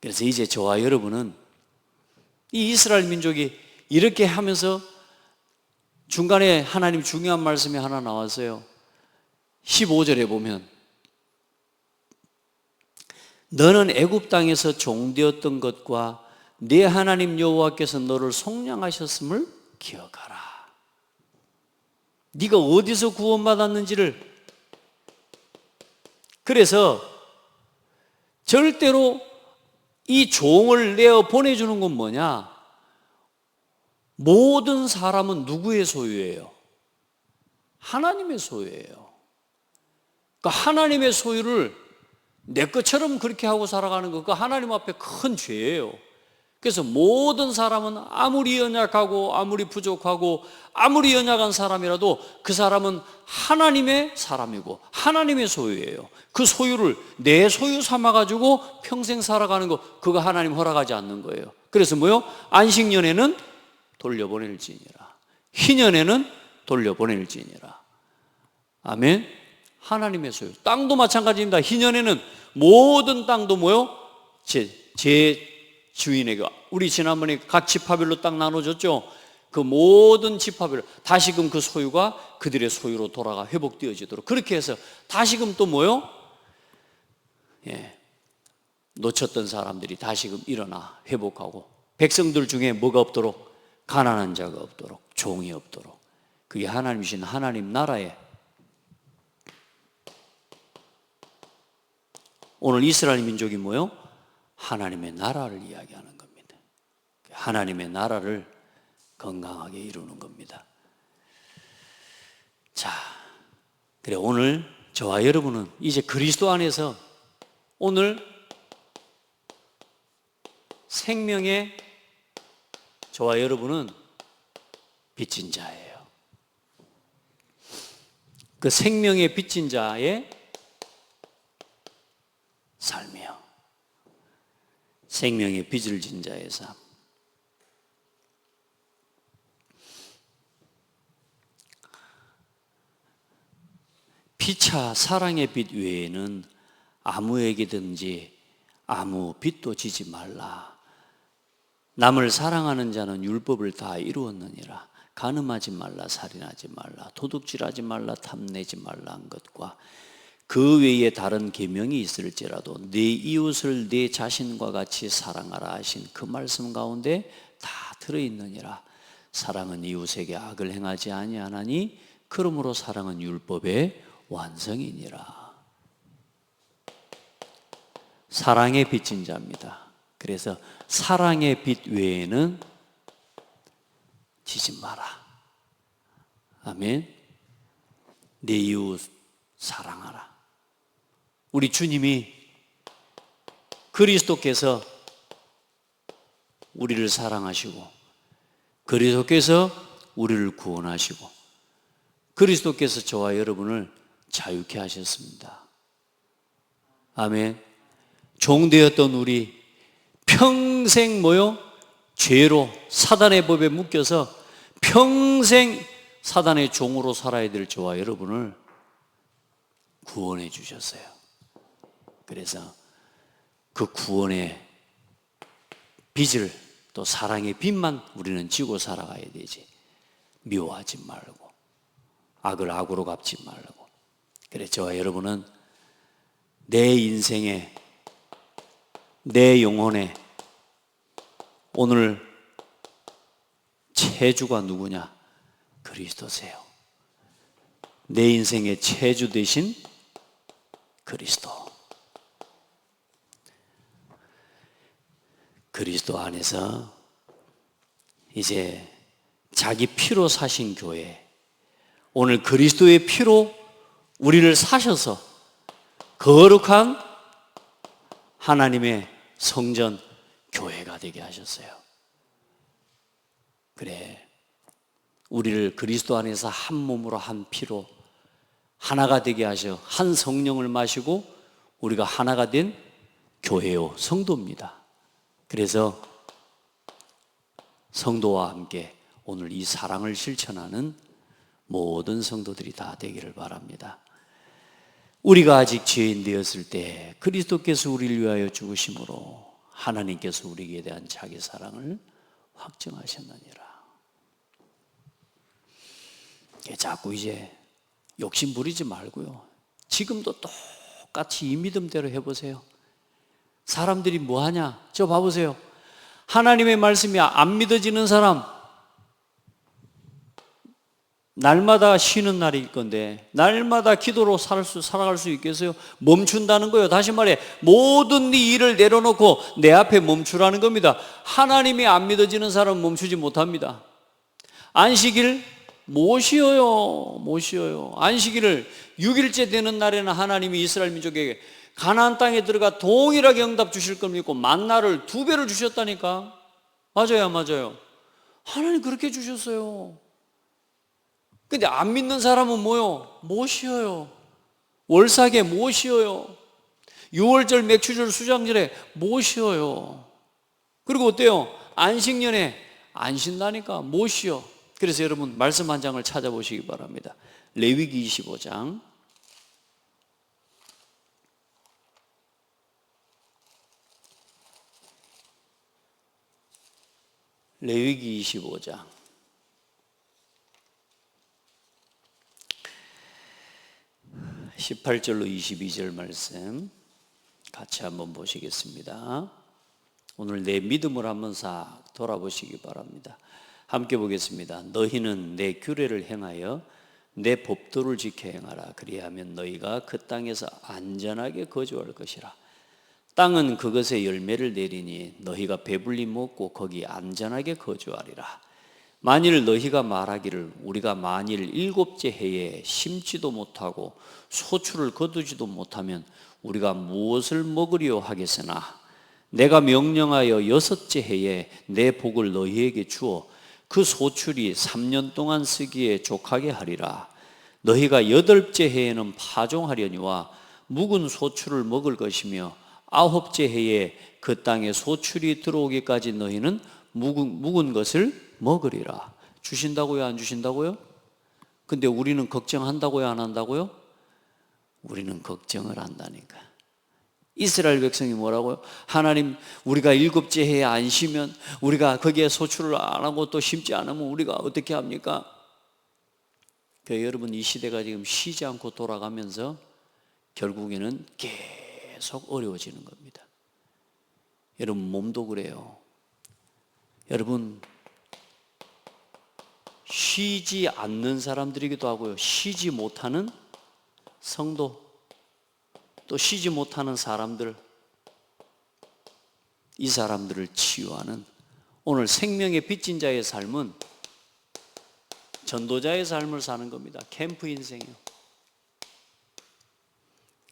그래서 이제 저와 여러분은 이 이스라엘 민족이 이렇게 하면서 중간에 하나님 중요한 말씀이 하나 나왔어요. 15절에 보면 너는 애굽 땅에서 종되었던 것과 네 하나님 여호와께서 너를 속량하셨음을 기억하라. 네가 어디서 구원받았는지를. 그래서 절대로 이 종을 내어 보내주는 건 뭐냐? 모든 사람은 누구의 소유예요? 하나님의 소유예요. 그러니까 하나님의 소유를 내 것처럼 그렇게 하고 살아가는 거, 그 하나님 앞에 큰 죄예요. 그래서 모든 사람은 아무리 연약하고 아무리 부족하고 아무리 연약한 사람이라도 그 사람은 하나님의 사람이고 하나님의 소유예요. 그 소유를 내 소유 삼아가지고 평생 살아가는 거, 그거 하나님 허락하지 않는 거예요. 그래서 뭐요? 안식년에는 돌려보낼지니라, 희년에는 돌려보낼지니라. 아멘. 하나님의 소유. 땅도 마찬가지입니다. 희년에는 모든 땅도 뭐요? 제 주인에게, 우리 지난번에 각 지파별로 땅 나눠줬죠. 그 모든 지파별로 다시금 그 소유가 그들의 소유로 돌아가 회복되어지도록 그렇게 해서 다시금 또 뭐요? 놓쳤던 사람들이 다시금 일어나 회복하고, 백성들 중에 뭐가 없도록? 가난한 자가 없도록, 종이 없도록. 그게 하나님이신 하나님 나라에, 오늘 이스라엘 민족이 뭐요? 하나님의 나라를 이야기하는 겁니다. 하나님의 나라를 건강하게 이루는 겁니다. 자, 그래 오늘 저와 여러분은 이제 그리스도 안에서 오늘 생명의, 저와 여러분은 빚진 자예요. 그 생명의 빚진 자의 삶이요, 생명의 빚을 진 자의 삶. 피차 사랑의 빚 외에는 아무에게든지 아무 빚도 지지 말라. 남을 사랑하는 자는 율법을 다 이루었느니라. 간음하지 말라, 살인하지 말라, 도둑질하지 말라, 탐내지 말라 한 것과 그 외에 다른 계명이 있을지라도 네 이웃을 네 자신과 같이 사랑하라 하신 그 말씀 가운데 다 들어있느니라. 사랑은 이웃에게 악을 행하지 아니하나니 그러므로 사랑은 율법의 완성이니라. 사랑의 빚진 자입니다. 그래서 사랑의 빚 외에는 지지 마라. 아멘. 내 이웃 사랑하라. 우리 주님이, 그리스도께서 우리를 사랑하시고 그리스도께서 우리를 구원하시고 그리스도께서 저와 여러분을 자유케 하셨습니다. 아멘. 종되었던 우리 평생 뭐요? 죄로 사단의 법에 묶여서 평생 사단의 종으로 살아야 될 저와 여러분을 구원해 주셨어요. 그래서 그 구원의 빚을, 또 사랑의 빚만 우리는 지고 살아가야 되지, 미워하지 말고 악을 악으로 갚지 말고. 그래 저와 여러분은 내 인생에, 내 영혼에 오늘 채주가 누구냐? 그리스도세요. 내 인생의 채주 되신 그리스도. 그리스도 안에서 이제 자기 피로 사신 교회, 오늘 그리스도의 피로 우리를 사셔서 거룩한 하나님의 성전 교회가 되게 하셨어요. 그래, 우리를 그리스도 안에서 한 몸으로 한 피로 하나가 되게 하셔 한 성령을 마시고 우리가 하나가 된 교회요, 성도입니다. 그래서 성도와 함께 오늘 이 사랑을 실천하는 모든 성도들이 다 되기를 바랍니다. 우리가 아직 죄인 되었을 때 그리스도께서 우리를 위하여 죽으심으로 하나님께서 우리에게 대한 자기 사랑을 확증하셨느니라. 자꾸 이제 욕심 부리지 말고요, 지금도 똑같이 이 믿음대로 해보세요. 사람들이 뭐하냐? 저 봐보세요. 하나님의 말씀이 안 믿어지는 사람, 날마다 쉬는 날일 건데 날마다 기도로 살아갈 수 있겠어요? 멈춘다는 거예요. 다시 말해 모든 네 일을 내려놓고 내 앞에 멈추라는 겁니다. 하나님이 안 믿어지는 사람은 멈추지 못합니다. 안식일 못 쉬어요. 못 쉬어요. 안식일을 6일째 되는 날에는 하나님이 이스라엘 민족에게 가나안 땅에 들어가 동일하게 응답 주실 걸 믿고 만나를 2배를 주셨다니까. 맞아요, 맞아요. 하나님 그렇게 주셨어요. 근데 안 믿는 사람은 뭐요? 못 쉬어요. 월삭에 못 쉬어요. 6월절, 맥추절, 수장절에 못 쉬어요. 그리고 어때요? 안식년에 안 쉰다니까 못 쉬어. 그래서 여러분 말씀 한 장을 찾아보시기 바랍니다. 레위기 25장. 레위기 25장 18절로 22절 말씀 같이 한번 보시겠습니다. 오늘 내 믿음을 한번 싹 돌아보시기 바랍니다. 함께 보겠습니다. 너희는 내 규례를 행하여 내 법도를 지켜 행하라. 그리하면 너희가 그 땅에서 안전하게 거주할 것이라. 땅은 그것의 열매를 내리니 너희가 배불리 먹고 거기 안전하게 거주하리라. 만일 너희가 말하기를 우리가 만일 7째 해에 심지도 못하고 소출을 거두지도 못하면 우리가 무엇을 먹으리요 하겠으나 내가 명령하여 6째 해에 내 복을 너희에게 주어 그 소출이 3년 동안 쓰기에 족하게 하리라. 너희가 8째 해에는 파종하려니와 묵은 소출을 먹을 것이며 9째 해에 그 땅에 소출이 들어오기까지 너희는 묵은 것을 먹으리라. 주신다고요? 안 주신다고요? 근데 우리는 걱정한다고요? 안 한다고요? 우리는 걱정을 한다니까. 이스라엘 백성이 뭐라고요? 하나님, 우리가 7째 해에 안 쉬면, 우리가 거기에 소출을 안 하고 또 심지 않으면 우리가 어떻게 합니까? 여러분, 이 시대가 지금 쉬지 않고 돌아가면서 결국에는 계속 어려워지는 겁니다. 여러분, 몸도 그래요. 여러분, 쉬지 않는 사람들이기도 하고요, 쉬지 못하는 성도, 또 쉬지 못하는 사람들, 이 사람들을 치유하는 오늘 생명의 빚진 자의 삶은 전도자의 삶을 사는 겁니다. 캠프 인생이요.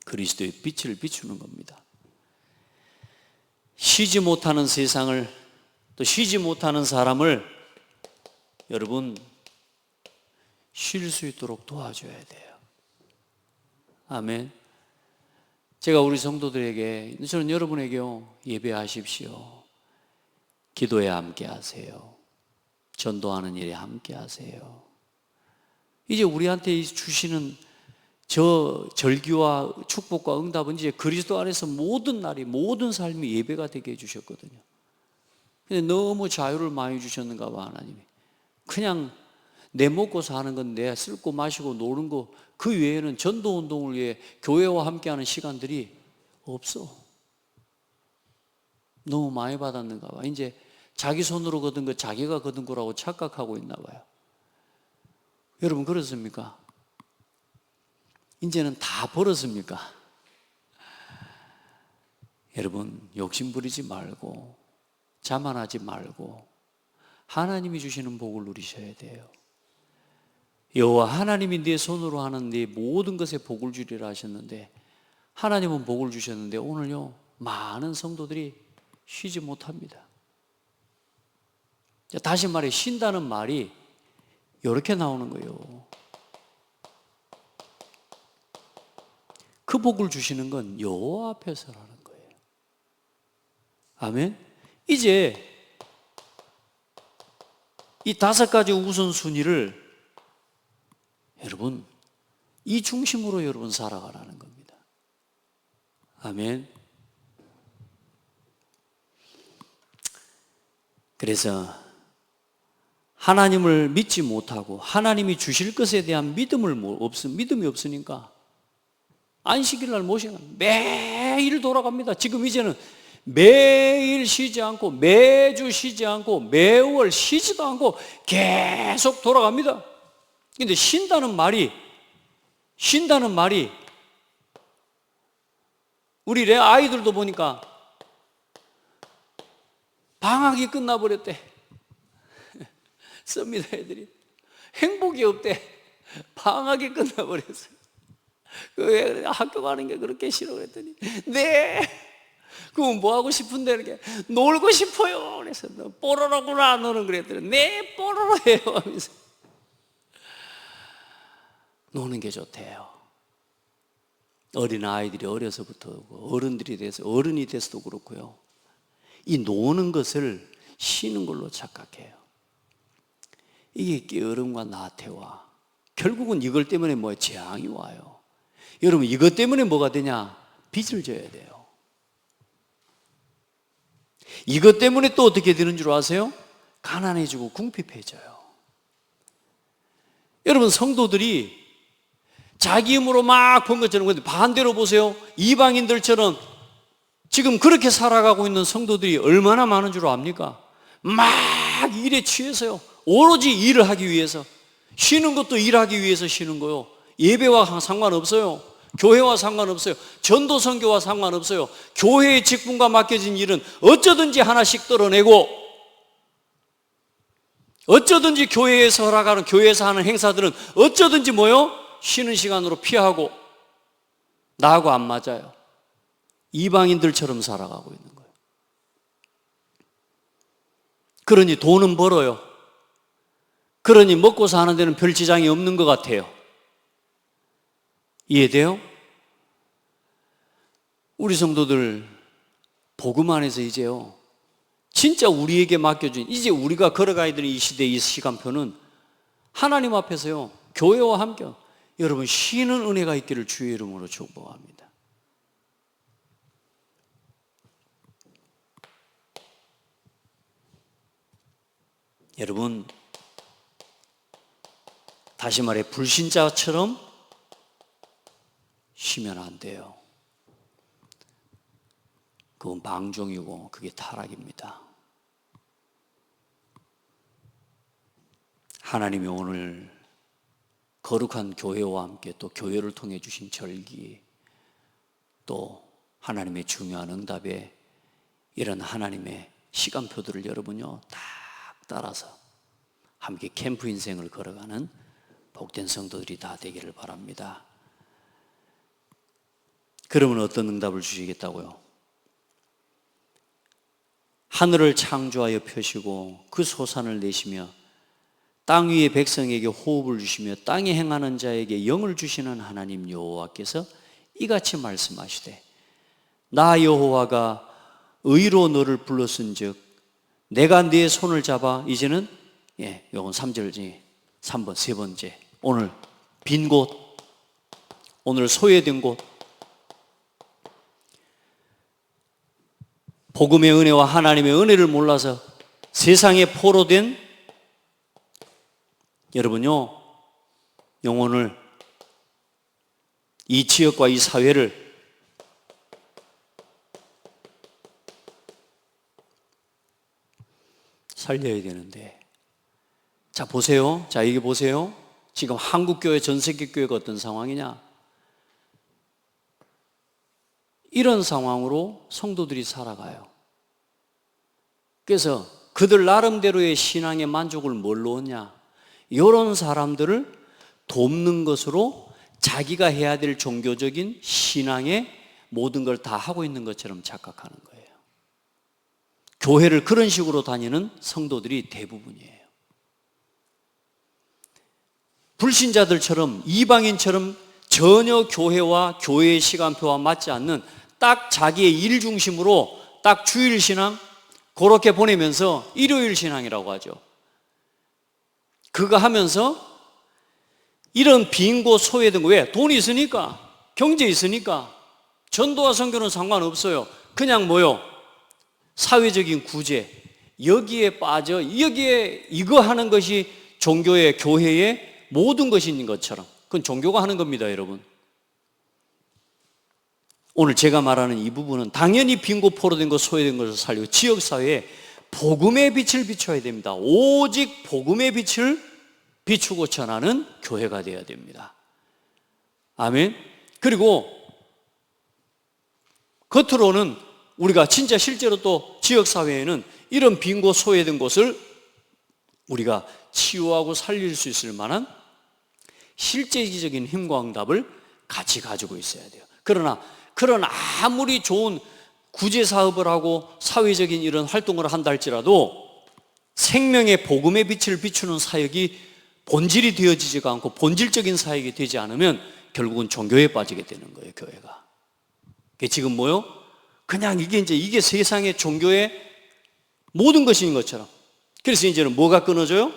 그리스도의 빛을 비추는 겁니다. 쉬지 못하는 세상을, 또 쉬지 못하는 사람을 여러분 쉴 수 있도록 도와줘야 돼요. 아멘. 제가 우리 성도들에게, 저는 여러분에게요, 예배하십시오. 기도에 함께 하세요. 전도하는 일에 함께 하세요. 이제 우리한테 주시는 저 절기와 축복과 응답은 이제 그리스도 안에서 모든 날이, 모든 삶이 예배가 되게 해주셨거든요. 근데 너무 자유를 많이 주셨는가 봐, 하나님이. 그냥 내 먹고 사는 건 내 쓸고 마시고 노는 거, 그 외에는 전도 운동을 위해 교회와 함께하는 시간들이 없어. 너무 많이 받았는가 봐. 이제 자기 손으로 거둔 거 자기가 거둔 거라고 착각하고 있나 봐요. 여러분 그렇습니까? 이제는 다 벌었습니까? 여러분 욕심 부리지 말고 자만하지 말고 하나님이 주시는 복을 누리셔야 돼요. 여호와 하나님이 네 손으로 하는 네 모든 것에 복을 주리라 하셨는데, 하나님은 복을 주셨는데 오늘요 많은 성도들이 쉬지 못합니다. 다시 말해, 쉰다는 말이 이렇게 나오는 거예요. 그 복을 주시는 건 여호와 앞에서라는 거예요. 아멘. 이제 이 5가지 우선순위를 여러분 이 중심으로 여러분 살아가라는 겁니다. 아멘. 그래서 하나님을 믿지 못하고 하나님이 주실 것에 대한 믿음이 없으니까 안식일 날 모시고 매일 돌아갑니다. 지금 이제는 매일 쉬지 않고, 매주 쉬지 않고, 매월 쉬지도 않고 계속 돌아갑니다. 근데 쉰다는 말이 우리 내 아이들도 보니까 방학이 끝나버렸대. 씁니다. 애들이 행복이 없대. 방학이 끝나버렸어요. 왜 그래? 학교 가는 게 그렇게 싫어 그랬더니 네. 그럼 뭐 하고 싶은데 이렇게 놀고 싶어요. 그래서 너 뽀로로구나 너는 그랬더니 네 뽀로로예요 하면서 노는 게 좋대요. 어린 아이들이 어려서부터 어른들이 돼서 어른이 돼서도 그렇고요. 이 노는 것을 쉬는 걸로 착각해요. 이게 게으름과 나태와 결국은 이걸 때문에 뭐예요? 재앙이 와요. 여러분 이것 때문에 뭐가 되냐? 빚을 져야 돼요. 이것 때문에 또 어떻게 되는 줄 아세요? 가난해지고 궁핍해져요. 여러분 성도들이 자기 힘으로 막 번 것처럼 반대로 보세요. 이방인들처럼 지금 그렇게 살아가고 있는 성도들이 얼마나 많은 줄 압니까? 막 일에 취해서요. 오로지 일을 하기 위해서, 쉬는 것도 일하기 위해서 쉬는 거요. 예배와 상관없어요. 교회와 상관없어요. 전도 선교와 상관없어요. 교회의 직분과 맡겨진 일은 어쩌든지 하나씩 떨어내고, 어쩌든지 교회에서 허락하는, 교회에서 하는 행사들은 어쩌든지 뭐요? 쉬는 시간으로 피하고, 나하고 안 맞아요. 이방인들처럼 살아가고 있는 거예요. 그러니 돈은 벌어요. 그러니 먹고 사는 데는 별 지장이 없는 것 같아요. 이해돼요? 우리 성도들 복음 안에서 이제요, 진짜 우리에게 맡겨준, 이제 우리가 걸어가야 되는 이 시대의 이 시간표는 하나님 앞에서요, 교회와 함께 여러분 쉬는 은혜가 있기를 주의 이름으로 축복합니다. 여러분 다시 말해 불신자처럼 쉬면 안 돼요. 그건 방종이고 그게 타락입니다. 하나님이 오늘 거룩한 교회와 함께 또 교회를 통해 주신 절기, 또 하나님의 중요한 응답에 이런 하나님의 시간표들을 여러분요 딱 따라서 함께 캠프 인생을 걸어가는 복된 성도들이 다 되기를 바랍니다. 그러면 어떤 응답을 주시겠다고요? 하늘을 창조하여 펴시고 그 소산을 내시며 땅 위의 백성에게 호흡을 주시며 땅에 행하는 자에게 영을 주시는 하나님 여호와께서 이같이 말씀하시되 나 여호와가 의로 너를 불렀은즉 내가 네 손을 잡아 이제는 요건 3절 중에 3번 세 번째, 오늘 빈 곳, 오늘 소외된 곳, 복음의 은혜와 하나님의 은혜를 몰라서 세상에 포로된 여러분요, 영혼을, 이 지역과 이 사회를 살려야 되는데, 자 보세요. 자 이게 보세요. 지금 한국교회, 전세계교회가 어떤 상황이냐? 이런 상황으로 성도들이 살아가요. 그래서 그들 나름대로의 신앙의 만족을 뭘로 얻냐? 이런 사람들을 돕는 것으로 자기가 해야 될 종교적인 신앙의 모든 걸 다 하고 있는 것처럼 착각하는 거예요. 교회를 그런 식으로 다니는 성도들이 대부분이에요. 불신자들처럼, 이방인처럼 전혀 교회와 교회의 시간표와 맞지 않는 딱 자기의 일 중심으로 딱 주일 신앙 그렇게 보내면서 일요일 신앙이라고 하죠. 그거 하면서 이런 빈 곳, 소외된 거, 왜? 돈이 있으니까, 경제 있으니까 전도와 선교는 상관없어요. 그냥 뭐요? 사회적인 구제, 여기에 빠져, 여기에 이거 하는 것이 종교의, 교회의 모든 것이 있는 것처럼, 그건 종교가 하는 겁니다, 여러분. 오늘 제가 말하는 이 부분은 당연히 빈곳, 포로된 것, 소외된 것을 살리고 지역사회에 복음의 빛을 비춰야 됩니다. 오직 복음의 빛을 비추고 전하는 교회가 되어야 됩니다. 아멘. 그리고 겉으로는 우리가 진짜 실제로 또 지역사회에는 이런 빈 곳, 소외된 곳을 우리가 치유하고 살릴 수 있을 만한 실제적인 힘과 응답을 같이 가지고 있어야 돼요. 그러나 그런 아무리 좋은 구제 사업을 하고 사회적인 이런 활동을 한다 할지라도 생명의 복음의 빛을 비추는 사역이 본질이 되어지지가 않고 본질적인 사역이 되지 않으면 결국은 종교에 빠지게 되는 거예요, 교회가. 지금 뭐요? 그냥 이게 세상의 종교의 모든 것인 것처럼. 그래서 이제는 뭐가 끊어져요?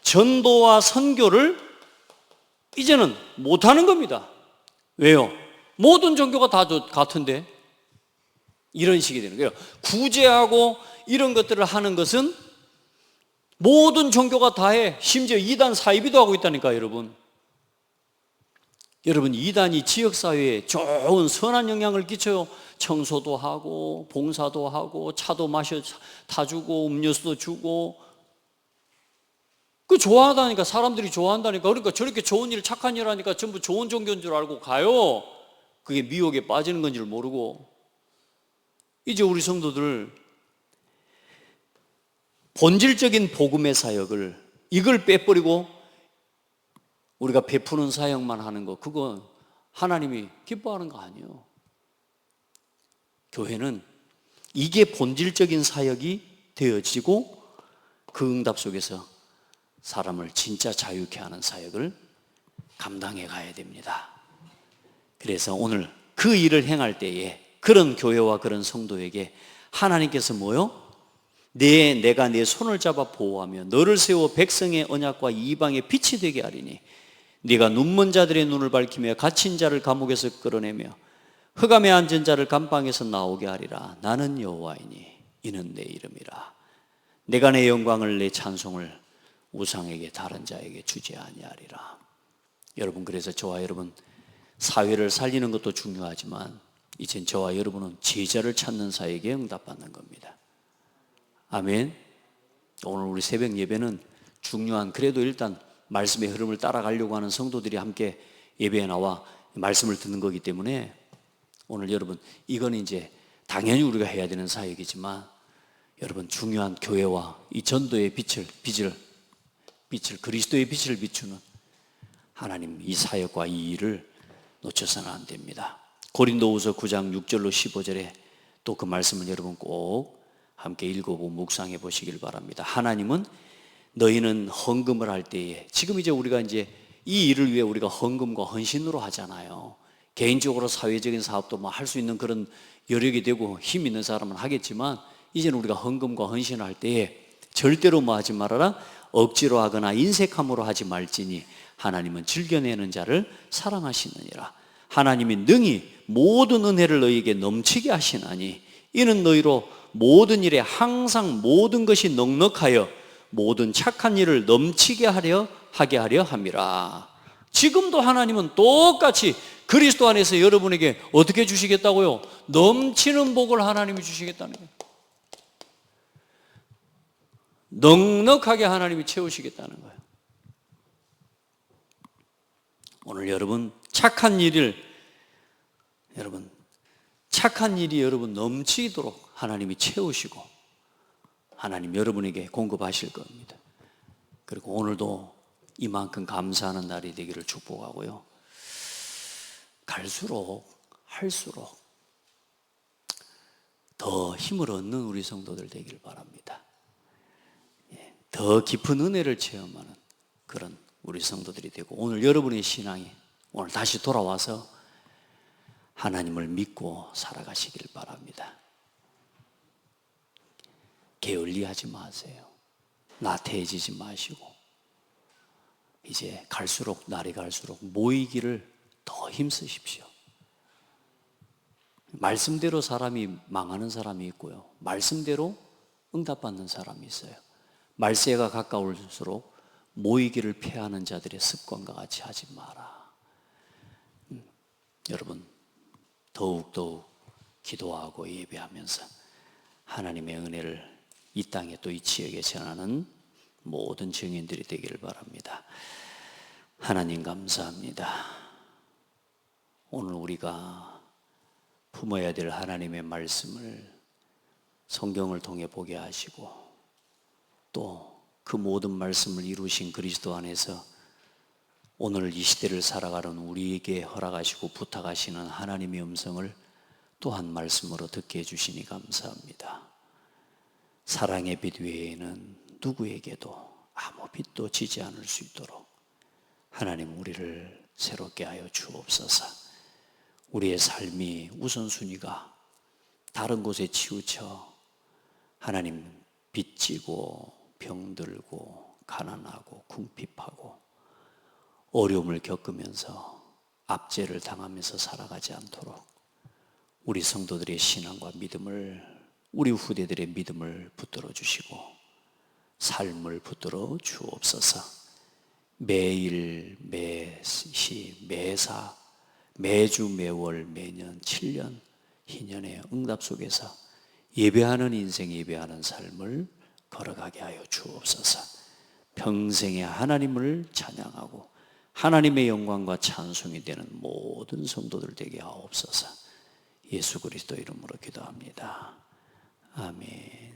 전도와 선교를 이제는 못하는 겁니다. 왜요? 모든 종교가 다 같은데 이런 식이 되는 거예요. 구제하고 이런 것들을 하는 것은 모든 종교가 다 해. 심지어 이단 사이비도 하고 있다니까요, 여러분. 여러분, 이단이 지역사회에 좋은 선한 영향을 끼쳐요. 청소도 하고 봉사도 하고 차도 타주고 음료수도 주고 그 좋아하다니까, 사람들이 좋아한다니까. 그러니까 저렇게 좋은 일, 착한 일 하니까 전부 좋은 종교인 줄 알고 가요. 그게 미혹에 빠지는 건지를 모르고. 이제 우리 성도들 본질적인 복음의 사역을 이걸 빼버리고 우리가 베푸는 사역만 하는 거, 그건 하나님이 기뻐하는 거 아니에요. 교회는 이게 본질적인 사역이 되어지고 그 응답 속에서 사람을 진짜 자유케 하는 사역을 감당해 가야 됩니다. 그래서 오늘 그 일을 행할 때에 그런 교회와 그런 성도에게 하나님께서 뭐요? 내가 내 손을 잡아 보호하며 너를 세워 백성의 언약과 이방의 빛이 되게 하리니 네가 눈먼 자들의 눈을 밝히며 갇힌 자를 감옥에서 끌어내며 흑암에 앉은 자를 감방에서 나오게 하리라. 나는 여호와이니 이는 내 이름이라. 내가 내 영광을, 내 찬송을 우상에게 다른 자에게 주지 아니하리라. 여러분, 그래서 저와 여러분 사회를 살리는 것도 중요하지만 이젠 저와 여러분은 제자를 찾는 사역에 응답받는 겁니다. 아멘. 오늘 우리 새벽 예배는 중요한, 그래도 일단 말씀의 흐름을 따라가려고 하는 성도들이 함께 예배에 나와 말씀을 듣는 거기 때문에 오늘 여러분 이건 이제 당연히 우리가 해야 되는 사역이지만 여러분 중요한 교회와 이 전도의 빛을 그리스도의 빛을 비추는 하나님 이 사역과 이 일을 놓쳐서는 안 됩니다. 고린도후서 9장 6절로 15절에 또 그 말씀을 여러분 꼭 함께 읽어보고 묵상해 보시길 바랍니다. 하나님은 너희는 헌금을 할 때에, 지금 이제 우리가 이제 이 일을 위해 우리가 헌금과 헌신으로 하잖아요. 개인적으로 사회적인 사업도 뭐 할 수 있는 그런 여력이 되고 힘 있는 사람은 하겠지만 이제는 우리가 헌금과 헌신을 할 때에 절대로 뭐 하지 말아라, 억지로 하거나 인색함으로 하지 말지니 하나님은 즐겨내는 자를 사랑하시느니라. 하나님이 능히 모든 은혜를 너희에게 넘치게 하시나니 이는 너희로 모든 일에 항상 모든 것이 넉넉하여 모든 착한 일을 넘치게 하게 하려 함이라. 지금도 하나님은 똑같이 그리스도 안에서 여러분에게 어떻게 주시겠다고요? 넘치는 복을 하나님이 주시겠다는 거예요. 넉넉하게 하나님이 채우시겠다는 거예요. 오늘 여러분 착한 일이 여러분 넘치도록 하나님이 채우시고 하나님 여러분에게 공급하실 겁니다. 그리고 오늘도 이만큼 감사하는 날이 되기를 축복하고요. 갈수록 할수록 더 힘을 얻는 우리 성도들 되기를 바랍니다. 더 깊은 은혜를 체험하는 그런 우리 성도들이 되고 오늘 여러분의 신앙이 오늘 다시 돌아와서 하나님을 믿고 살아가시길 바랍니다. 게을리하지 마세요. 나태해지지 마시고 이제 날이 갈수록 모이기를 더 힘쓰십시오. 말씀대로 사람이 망하는 사람이 있고요, 말씀대로 응답받는 사람이 있어요. 말세가 가까울수록 모이기를 피하는 자들의 습관과 같이 하지 마라. 여러분 더욱 기도하고 예배하면서 하나님의 은혜를 이 땅에 또 이 지역에 전하는 모든 증인들이 되기를 바랍니다. 하나님 감사합니다. 오늘 우리가 품어야 될 하나님의 말씀을 성경을 통해 보게 하시고 또 그 모든 말씀을 이루신 그리스도 안에서 오늘 이 시대를 살아가는 우리에게 허락하시고 부탁하시는 하나님의 음성을 또한 말씀으로 듣게 해주시니 감사합니다. 사랑의 빛 외에는 누구에게도 아무 빛도 지지 않을 수 있도록 하나님 우리를 새롭게 하여 주옵소서. 우리의 삶이 우선순위가 다른 곳에 치우쳐 하나님 빚지고 병들고 가난하고 궁핍하고 어려움을 겪으면서 압제를 당하면서 살아가지 않도록 우리 성도들의 신앙과 믿음을, 우리 후대들의 믿음을 붙들어 주시고 삶을 붙들어 주옵소서. 매일, 매시, 매사, 매주, 매월, 매년, 7년, 희년의 응답 속에서 예배하는 인생, 예배하는 삶을 걸어가게 하여 주옵소서. 평생에 하나님을 찬양하고 하나님의 영광과 찬송이 되는 모든 성도들 되게 하옵소서. 예수 그리스도 이름으로 기도합니다. 아멘.